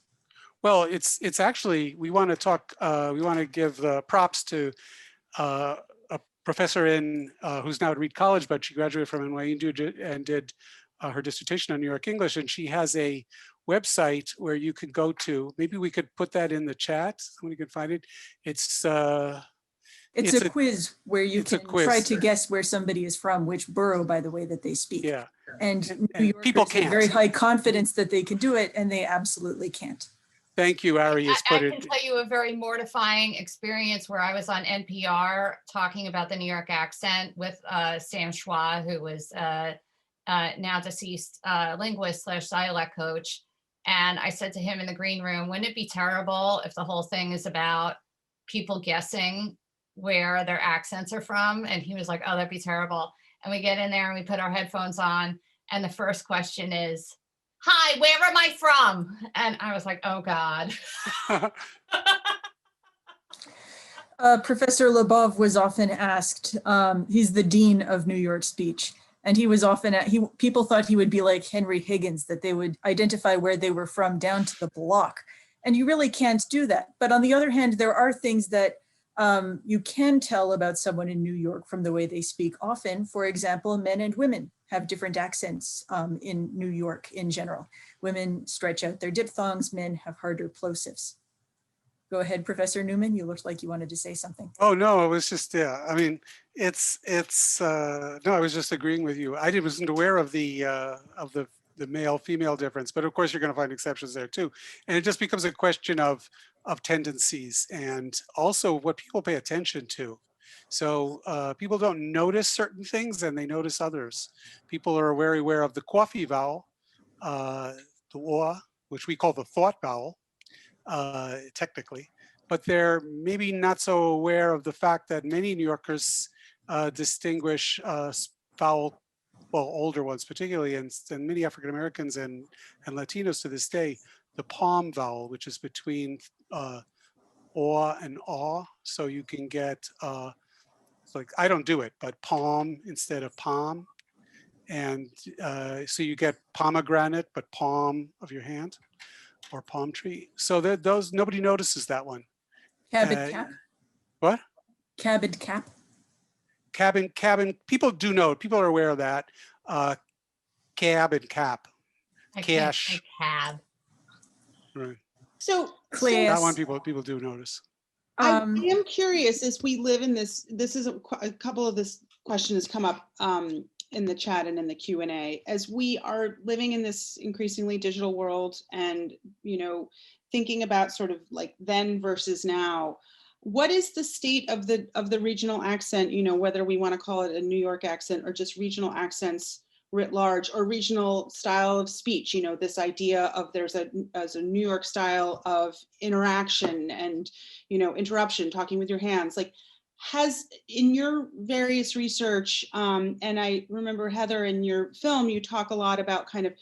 Well, it's actually, we want to talk, we want to give props to a professor who's now at Reed College, but she graduated from NYU and did her dissertation on New York English, and she has a website where you could go to. Maybe we could put that in the chat. Somebody can find it. It's a quiz where you can try to guess where somebody is from, which borough, by the way, that they speak. Yeah. And New Yorkers people can't. have very high confidence that they can do it, and they absolutely can't. Thank you, Ari. I can tell you a very mortifying experience where I was on NPR talking about the New York accent with Sam Schwa, who was now deceased linguist / dialect coach. And I said to him in the green room, wouldn't it be terrible if the whole thing is about people guessing where their accents are from? And he was like, oh, that'd be terrible. And we get in there and we put our headphones on. And the first question is, hi, where am I from? And I was like, oh God. Professor Labov was often asked, he's the dean of New York speech. And he was often people thought he would be like Henry Higgins, that they would identify where they were from down to the block. And you really can't do that. But on the other hand, there are things that you can tell about someone in New York from the way they speak often. For example, men and women have different accents in New York in general. Women stretch out their diphthongs, men have harder plosives. Go ahead, Professor Newman, you looked like you wanted to say something. Oh, no, it was just, yeah, I mean, no, I was just agreeing with you. I wasn't aware of the male-female difference, but of course you're going to find exceptions there too. And it just becomes a question of tendencies and also what people pay attention to. So people don't notice certain things and they notice others. People are very aware of the coffee vowel, the or, which we call the thought vowel, technically, but they're maybe not so aware of the fact that many New Yorkers distinguish vowel, well, older ones particularly, and many African Americans and Latinos to this day, the palm vowel, which is between or and aw. So you can get, like, I don't do it, but palm instead of palm. And so you get pomegranate, but palm of your hand, or palm tree. So those, nobody notices that one. Cabin cap? What? Cabin cap? Cabin, people do know, people are aware of that. Cab and cap. I can't Cash. say cab. Right. So Class. That one people do notice. I am curious, as we live in this is a couple of this question has come up in the chat and in the Q&A, as we are living in this increasingly digital world and, you know, thinking about sort of like then versus now, what is the state of the regional accent, you know, whether we want to call it a New York accent or just regional accents writ large, or regional style of speech, you know, this idea of there's a New York style of interaction and, you know, interruption, talking with your hands, like, has in your various research, and I remember Heather in your film, you talk a lot about kind of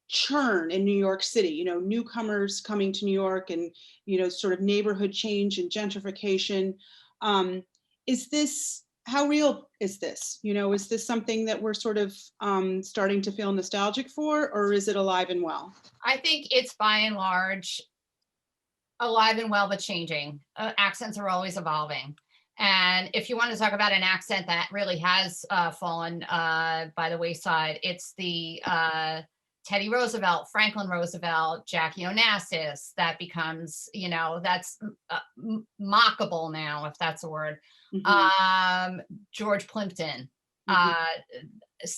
churn in New York City, you know, newcomers coming to New York and, you know, sort of neighborhood change and gentrification. Is this, how real is this? You know, is this something that we're sort of starting to feel nostalgic for, or is it alive and well? I think it's by and large alive and well, but changing. Accents are always evolving. And if you want to talk about an accent that really has fallen by the wayside, it's the Teddy Roosevelt, Franklin Roosevelt, Jackie Onassis. That becomes, you know, that's mockable now, if that's a word. Mm-hmm. George Plimpton. Mm-hmm.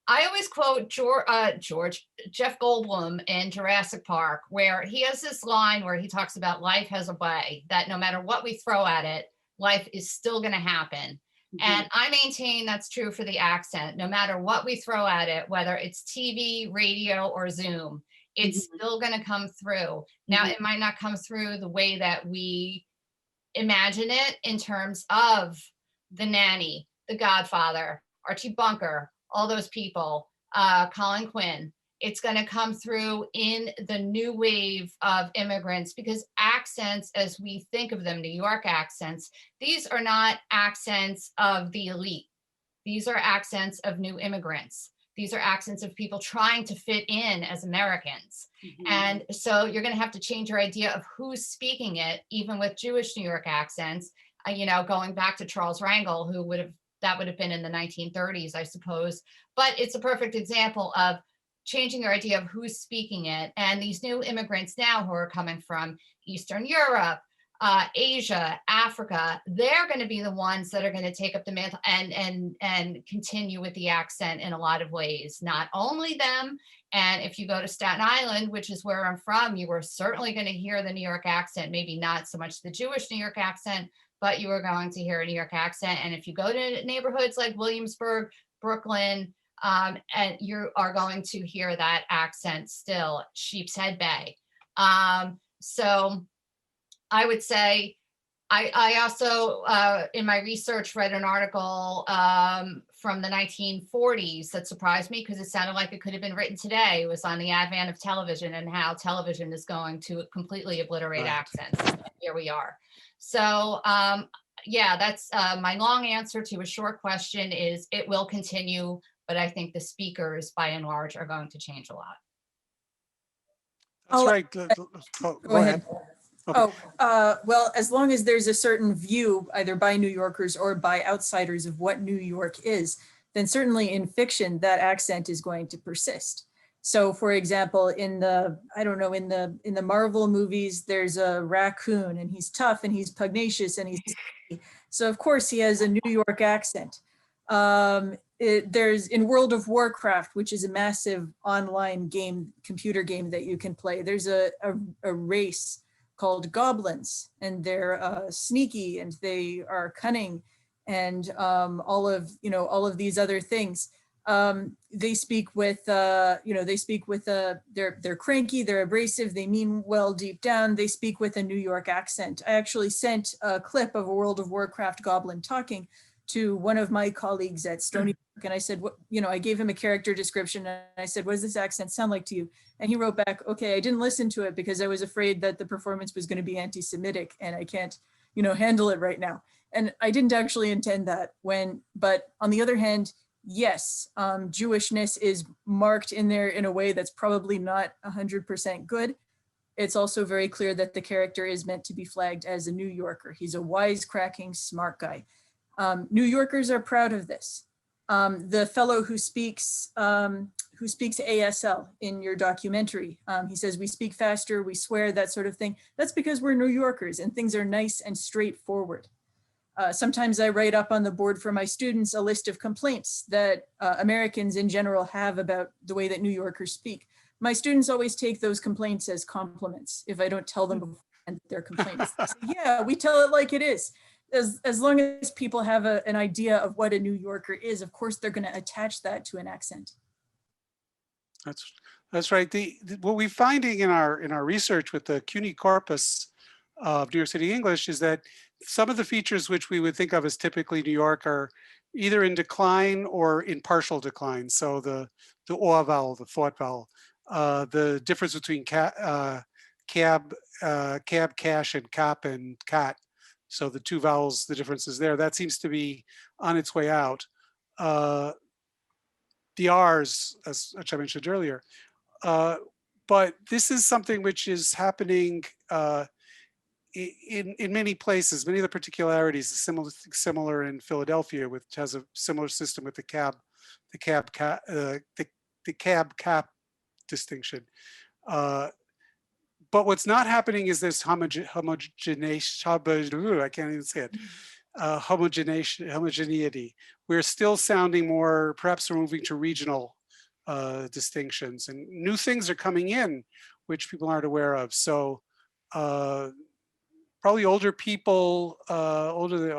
I always quote Jeff Goldblum in Jurassic Park, where he has this line where he talks about life has a way that no matter what we throw at it, life is still going to happen. Mm-hmm. And I maintain that's true for the accent. No matter what we throw at it, whether it's TV, radio, or Zoom, it's mm-hmm. still going to come through. Now, mm-hmm. it might not come through the way that we imagine it in terms of The Nanny, The Godfather, Archie Bunker, all those people, Colin Quinn. It's going to come through in the new wave of immigrants, because accents, as we think of them, New York accents, these are not accents of the elite. These are accents of new immigrants. These are accents of people trying to fit in as Americans. Mm-hmm. And so you're going to have to change your idea of who's speaking it, even with Jewish New York accents, you know, going back to Charles Wrangel, that would have been in the 1930s, I suppose. But it's a perfect example of changing your idea of who's speaking it. And these new immigrants now who are coming from Eastern Europe, Asia, Africa, they're going to be the ones that are going to take up the mantle and continue with the accent in a lot of ways. Not only them, and if you go to Staten Island, which is where I'm from, you are certainly going to hear the New York accent, maybe not so much the Jewish New York accent, but you are going to hear a New York accent. And if you go to neighborhoods like Williamsburg, Brooklyn, and you are going to hear that accent still, Sheepshead Bay. So I would say, I also, in my research, read an article from the 1940s that surprised me because it sounded like it could have been written today. It was on the advent of television and how television is going to completely obliterate accents. Here we are. So yeah, that's my long answer to a short question is it will continue, but I think the speakers by and large are going to change a lot. That's right. Go ahead. Okay. Well, as long as there's a certain view, either by New Yorkers or by outsiders, of what New York is, then certainly in fiction, that accent is going to persist. So for example, in the, I don't know, in the Marvel movies, there's a raccoon and he's tough and he's pugnacious and he's sneaky. So of course he has a New York accent. There's in World of Warcraft, which is a massive online game, computer game that you can play. There's a race called goblins, and they're sneaky and they are cunning, and all of these other things. They speak with, they're cranky, they're abrasive, they mean well deep down, they speak with a New York accent. I actually sent a clip of a World of Warcraft goblin talking to one of my colleagues at Stony Brook, and I said, I gave him a character description, and I said, what does this accent sound like to you? And he wrote back, okay, I didn't listen to it because I was afraid that the performance was going to be anti-Semitic, and I can't, handle it right now. And I didn't actually intend that but on the other hand, yes, Jewishness is marked in there in a way that's probably not 100% good. It's also very clear that the character is meant to be flagged as a New Yorker. He's a wisecracking, smart guy. New Yorkers are proud of this. The fellow who speaks ASL in your documentary, he says, we speak faster, we swear, that sort of thing. That's because we're New Yorkers and things are nice and straightforward. Sometimes I write up on the board for my students a list of complaints that Americans in general have about the way that New Yorkers speak. My students always take those complaints as compliments if I don't tell them beforehand that they're complaints. They say, yeah, we tell it like it is. As long as people have an idea of what a New Yorker is, of course, they're going to attach that to an accent. That's right. What we're finding in our research with the CUNY corpus of New York City English is that some of the features which we would think of as typically New York are either in decline or in partial decline. So the or vowel, the thought vowel, the difference between cab, cash, and cop and cat. So the two vowels, the differences there, that seems to be on its way out. The R's, which I mentioned earlier. But this is something which is happening in many places. Many of the particularities are similar in Philadelphia, which has a similar system with the cab cap distinction. But what's not happening is this homogeneity. I can't even say it. Homogeneity. We're still sounding more, perhaps we're moving to regional distinctions, and new things are coming in which people aren't aware of. So probably older people, older than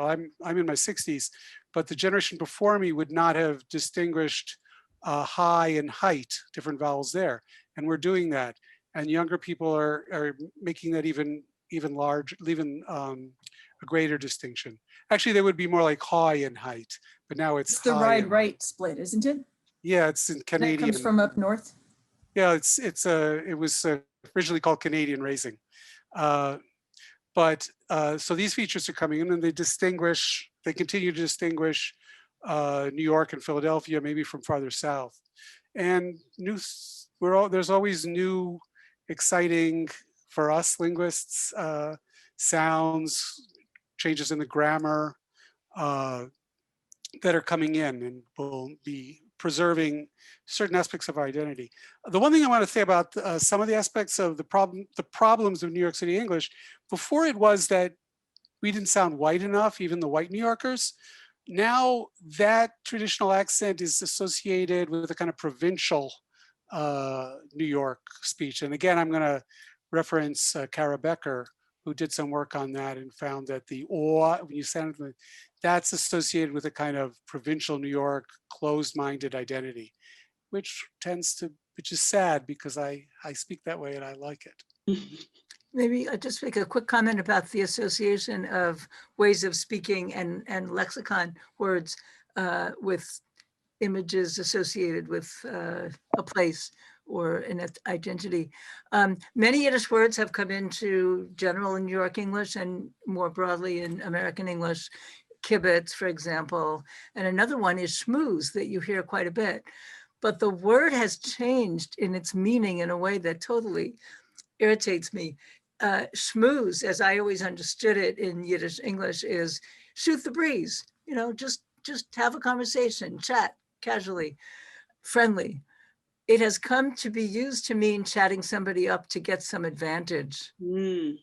I'm in my 60s, but the generation before me would not have distinguished high and height, different vowels there, and we're doing that. And younger people are making that even large, even a greater distinction. Actually, they would be more like high and height, but now it's the high ride-right split, isn't it? Yeah, it's in Canadian. That comes from up north. Yeah, it was originally called Canadian raising, but so these features are coming in, and they continue to distinguish New York and Philadelphia, maybe from farther south, and there's always new, exciting for us linguists sounds, changes in the grammar that are coming in, and will be preserving certain aspects of our identity. The one thing I want to say about some of the aspects of the problems of New York City English, before it was that we didn't sound white enough, even the white New Yorkers. Now that traditional accent is associated with a kind of provincial New York speech. And again, I'm going to reference Kara Becker, who did some work on that and found that the or, when you sound it, that's associated with a kind of provincial New York closed-minded identity, which is sad because I speak that way and I like it. Maybe I'll just make a quick comment about the association of ways of speaking and lexicon words with images associated with a place or an identity. Many Yiddish words have come into general New York English and more broadly in American English, kibbutz, for example. And another one is schmooze that you hear quite a bit. But the word has changed in its meaning in a way that totally irritates me. Schmooze, as I always understood it in Yiddish English, is shoot the breeze, just have a conversation, chat, casually, friendly. It has come to be used to mean chatting somebody up to get some advantage. Mm.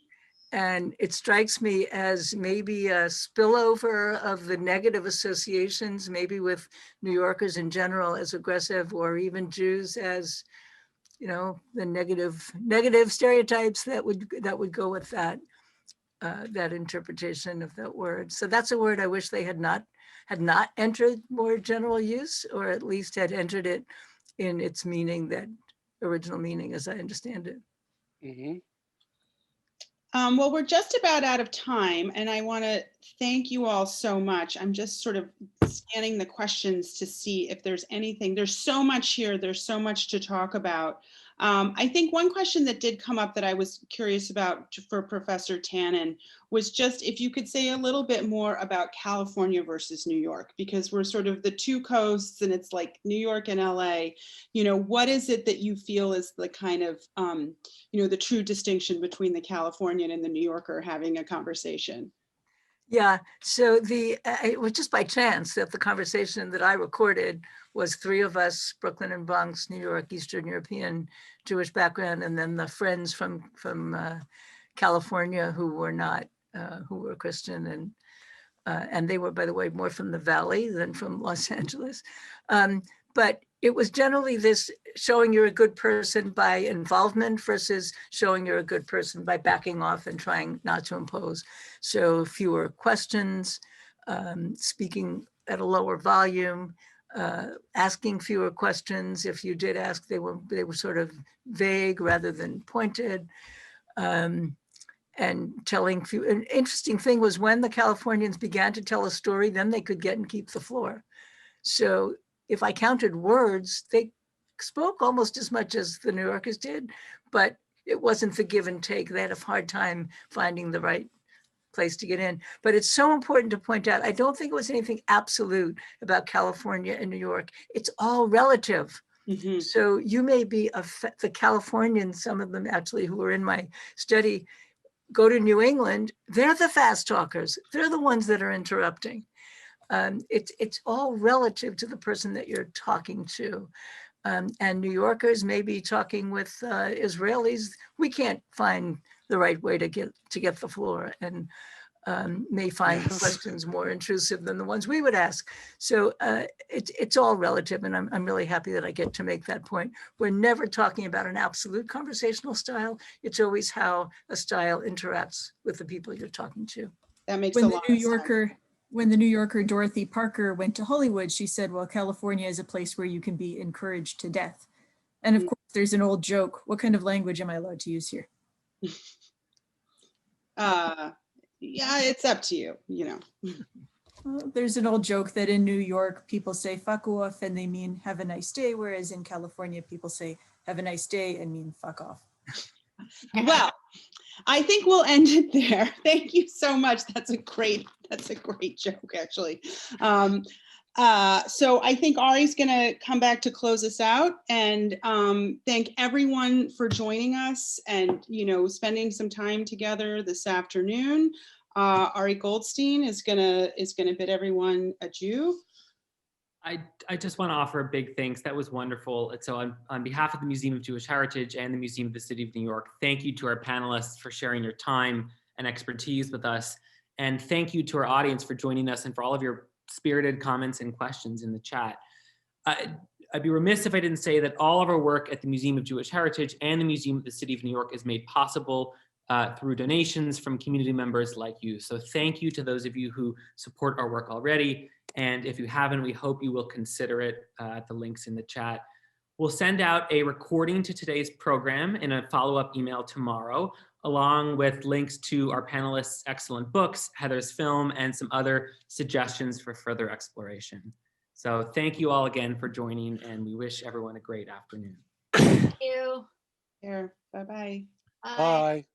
And it strikes me as maybe a spillover of the negative associations, maybe with New Yorkers in general as aggressive, or even Jews as, you know, the negative stereotypes that would go with that that interpretation of that word. So that's a word I wish they had not entered more general use, or at least had entered it in its meaning, that original meaning as I understand it. Mm-hmm. Well, we're just about out of time, and I want to thank you all so much. I'm just sort of scanning the questions to see if there's anything. There's so much here. There's so much to talk about. I think one question that did come up that I was curious about for Professor Tannen was just if you could say a little bit more about California versus New York, because we're sort of the two coasts and it's like New York and LA. You know, what is it that you feel is the kind of, you know, the true distinction between the Californian and the New Yorker having a conversation? Yeah, so it was just by chance that the conversation that I recorded was three of us, Brooklyn and Bronx, New York, Eastern European, Jewish background, and then the friends from California who were not, who were Christian, and they were, by the way, more from the Valley than from Los Angeles. But it was generally this showing you're a good person by involvement versus showing you're a good person by backing off and trying not to impose. So fewer questions, speaking at a lower volume, asking fewer questions. If you did ask, they were sort of vague rather than pointed. And telling few. An interesting thing was when the Californians began to tell a story, then they could get and keep the floor. So if I counted words, they spoke almost as much as the New Yorkers did, but it wasn't the give and take. They had a hard time finding the right place to get in. But it's so important to point out, I don't think it was anything absolute about California and New York. It's all relative. Mm-hmm. So you may be the Californians, some of them actually who were in my study, go to New England, they're the fast talkers. They're the ones that are interrupting. It's all relative to the person that you're talking to. And New Yorkers may be talking with Israelis. We can't find the right way to get the floor, and may find questions more intrusive than the ones we would ask. So it's all relative, and I'm really happy that I get to make that point. We're never talking about an absolute conversational style. It's always how a style interacts with the people you're talking to. That makes a lot of sense. When the New Yorker Dorothy Parker went to Hollywood, she said, well, California is a place where you can be encouraged to death. And of course, there's an old joke. What kind of language am I allowed to use here? Yeah, it's up to you, you know. Well, there's an old joke that in New York, people say fuck off and they mean have a nice day, whereas in California, people say have a nice day and mean fuck off. Well, I think we'll end it there. Thank you so much. That's a great joke, actually. So I think Ari's going to come back to close us out, and thank everyone for joining us and, you know, spending some time together this afternoon. Ari Goldstein is gonna bid everyone adieu. I just want to offer a big thanks. That was wonderful. And so on behalf of the Museum of Jewish Heritage and the Museum of the City of New York, thank you to our panelists for sharing your time and expertise with us. And thank you to our audience for joining us and for all of your spirited comments and questions in the chat. I'd be remiss if I didn't say that all of our work at the Museum of Jewish Heritage and the Museum of the City of New York is made possible through donations from community members like you. So thank you to those of you who support our work already. And if you haven't, we hope you will consider it at the links in the chat. We'll send out a recording to today's program in a follow-up email tomorrow, along with links to our panelists' excellent books, Heather's film, and some other suggestions for further exploration. So thank you all again for joining, and we wish everyone a great afternoon. Thank you. Here, bye-bye. Bye. Bye.